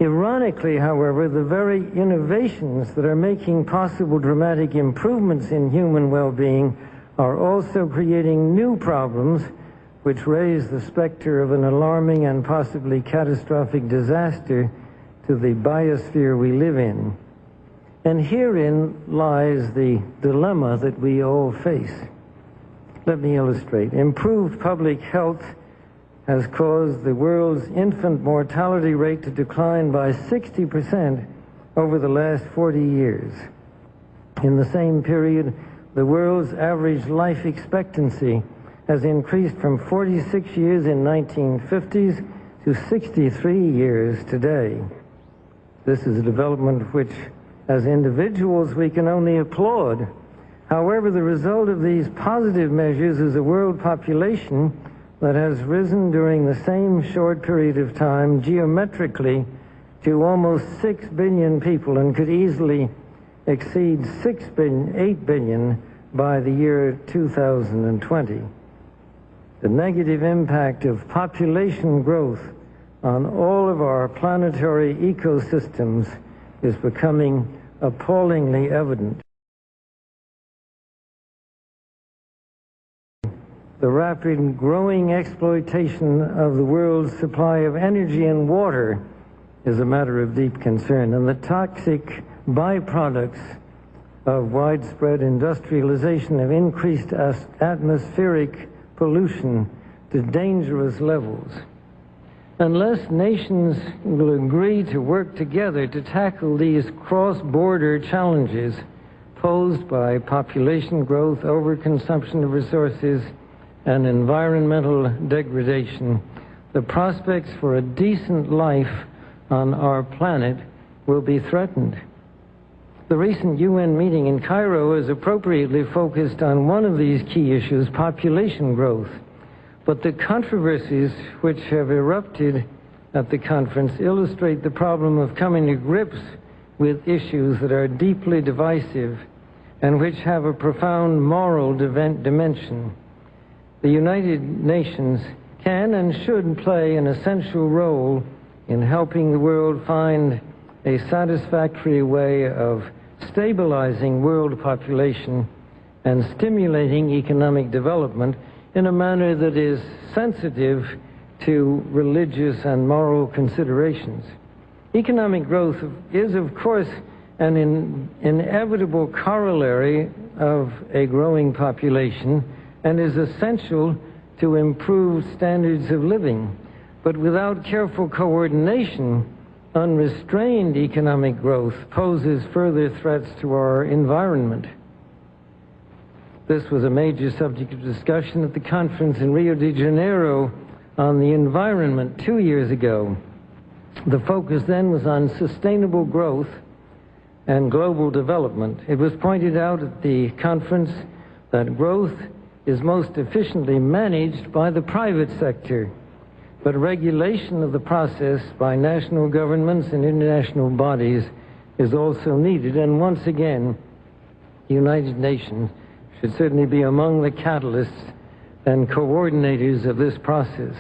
Ironically, however, the very innovations that are making possible dramatic improvements in human well-being are also creating new problems which raise the specter of an alarming and possibly catastrophic disaster to the biosphere we live in. And herein lies the dilemma that we all face. Let me illustrate. Improved public health has caused the world's infant mortality rate to decline by 60% over the last 40 years. In the same period, the world's average life expectancy has increased from 46 years in 1950s to 63 years today. This is a development which, as individuals, we can only applaud. However, the result of these positive measures is a world population that has risen during the same short period of time geometrically to almost 6 billion people and could easily exceed 8 billion by the year 2020. The negative impact of population growth on all of our planetary ecosystems is becoming appallingly evident. The rapid growing exploitation of the world's supply of energy and water is a matter of deep concern, and the toxic byproducts of widespread industrialization have increased atmospheric pollution to dangerous levels. Unless nations will agree to work together to tackle these cross-border challenges posed by population growth, overconsumption of resources, and environmental degradation, the prospects for a decent life on our planet will be threatened. The recent UN meeting in Cairo is appropriately focused on one of these key issues, population growth. But the controversies which have erupted at the conference illustrate the problem of coming to grips with issues that are deeply divisive and which have a profound moral dimension. The United Nations can and should play an essential role in helping the world find a satisfactory way of stabilizing world population and stimulating economic development in a manner that is sensitive to religious and moral considerations. Economic growth is, of course, an inevitable corollary of a growing population and is essential to improved standards of living. But without careful coordination, unrestrained economic growth poses further threats to our environment. This was a major subject of discussion at the conference in Rio de Janeiro on the environment 2 years ago. The focus then was on sustainable growth and global development. It was pointed out at the conference that growth is most efficiently managed by the private sector, but regulation of the process by national governments and international bodies is also needed. And once again, the United Nations should certainly be among the catalysts and coordinators of this process.